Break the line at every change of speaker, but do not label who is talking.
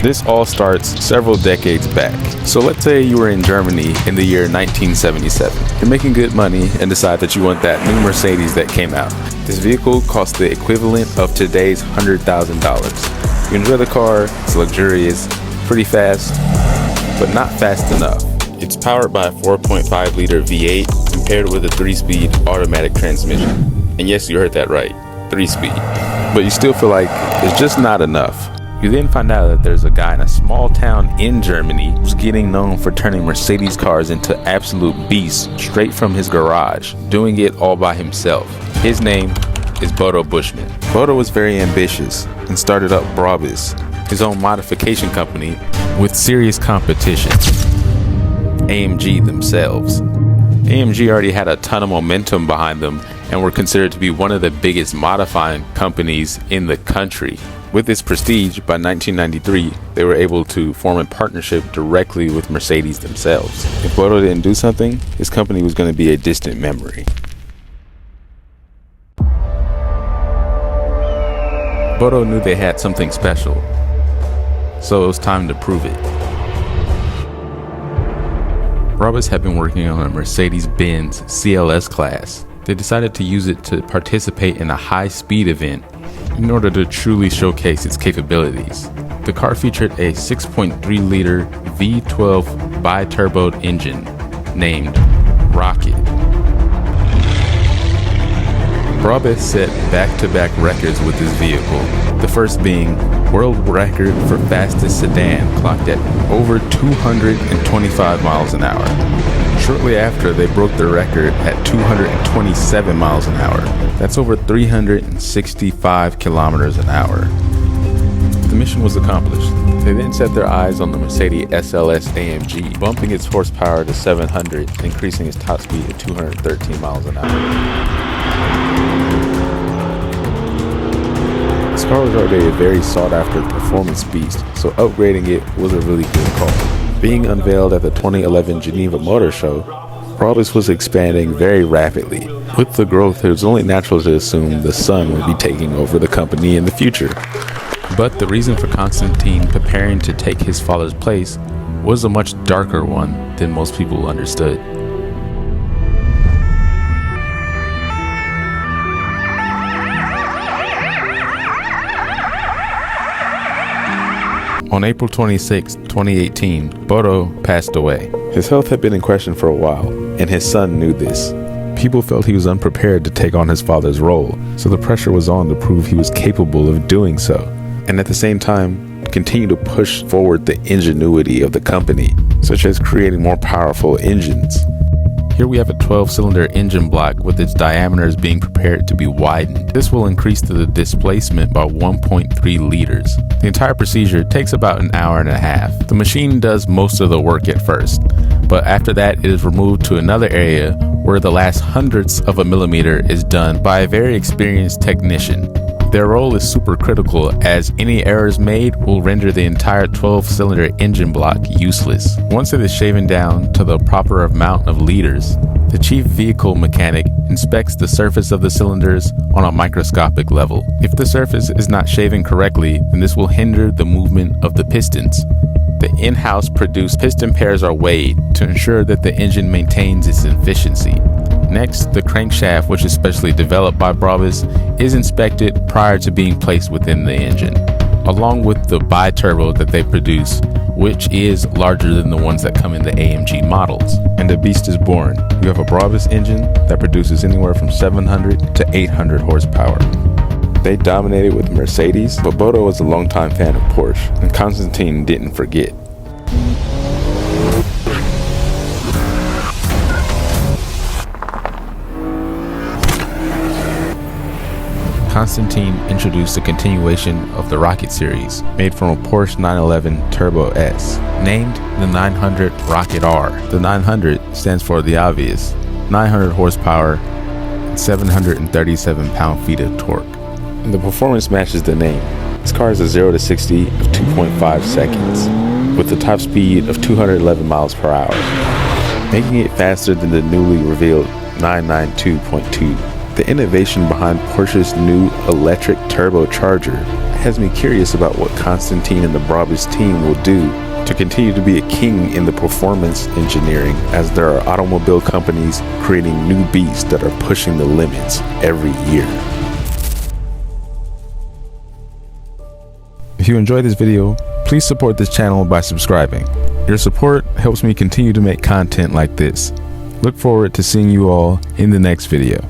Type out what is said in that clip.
This all starts several decades back. So let's say you were in Germany in the year 1977. You're making good money and decide that you want that new Mercedes that came out. This vehicle costs the equivalent of today's $100,000. You enjoy the car, it's luxurious, pretty fast, but not fast enough. It's powered by a 4.5 liter V8 compared with a 3-speed automatic transmission. And yes, you heard that right, 3-speed. But you still feel like it's just not enough. You then find out that there's a guy in a small town in Germany who's getting known for turning Mercedes cars into absolute beasts straight from his garage, doing it all by himself. His name is Bodo Buschmann. Bodo was very ambitious and started up Brabus, his own modification company with serious competition, AMG themselves. AMG already had a ton of momentum behind them and were considered to be one of the biggest modifying companies in the country. With this prestige, by 1993, they were able to form a partnership directly with Mercedes themselves. If Bodo didn't do something, his company was going to be a distant memory. Bodo knew they had something special, so it was time to prove it. Brabus had been working on a Mercedes-Benz CLS class. They decided to use it to participate in a high-speed event in order to truly showcase its capabilities. The car featured a 6.3 liter V12 bi-turboed engine named Rocket. Brabus set back-to-back records with this vehicle, the first being world record for fastest sedan, clocked at over 225 miles an hour. Shortly after, they broke the record at 227 miles an hour. That's over 365 kilometers an hour. The mission was accomplished. They then set their eyes on the Mercedes SLS AMG, bumping its horsepower to 700, increasing its top speed to 213 miles an hour. This car was already a very sought-after performance beast, so upgrading it was a really good call. Being unveiled at the 2011 Geneva Motor Show, Brabus was expanding very rapidly. With the growth, it was only natural to assume the son would be taking over the company in the future. But the reason for Constantin preparing to take his father's place was a much darker one than most people understood. On April 26, 2018, Bodo passed away. His health had been in question for a while, and his son knew this. People felt he was unprepared to take on his father's role, so the pressure was on to prove he was capable of doing so, and at the same time, continue to push forward the ingenuity of the company, such as creating more powerful engines. Here we have a 12-cylinder engine block with its diameters being prepared to be widened. This will increase the displacement by 1.3 liters. The entire procedure takes about an hour and a half. The machine does most of the work at first, but after that it is removed to another area where the last hundredths of a millimeter is done by a very experienced technician. Their role is super critical, as any errors made will render the entire 12-cylinder engine block useless. Once it is shaven down to the proper amount of liters, the chief vehicle mechanic inspects the surface of the cylinders on a microscopic level. If the surface is not shaven correctly, then this will hinder the movement of the pistons. The in-house produced piston pairs are weighed to ensure that the engine maintains its efficiency. Next, the crankshaft, which is specially developed by Brabus, is inspected prior to being placed within the engine, along with the bi-turbo that they produce, which is larger than the ones that come in the AMG models. And the beast is born. You have a Brabus engine that produces anywhere from 700 to 800 horsepower. They dominated with Mercedes, but Bodo was a longtime fan of Porsche, and Constantin didn't forget. Constantin introduced a continuation of the Rocket series, made from a Porsche 911 Turbo S, named the 900 Rocket R. The 900 stands for the obvious, 900 horsepower and 737 pound-feet of torque. And the performance matches the name. This car is a 0 to 60 of 2.5 seconds, with a top speed of 211 miles per hour, making it faster than the newly revealed 992.2. The innovation behind Porsche's new electric turbocharger has me curious about what Constantin and the Brabus team will do to continue to be a king in the performance engineering, as there are automobile companies creating new beasts that are pushing the limits every year. If you enjoyed this video, please support this channel by subscribing. Your support helps me continue to make content like this. Look forward to seeing you all in the next video.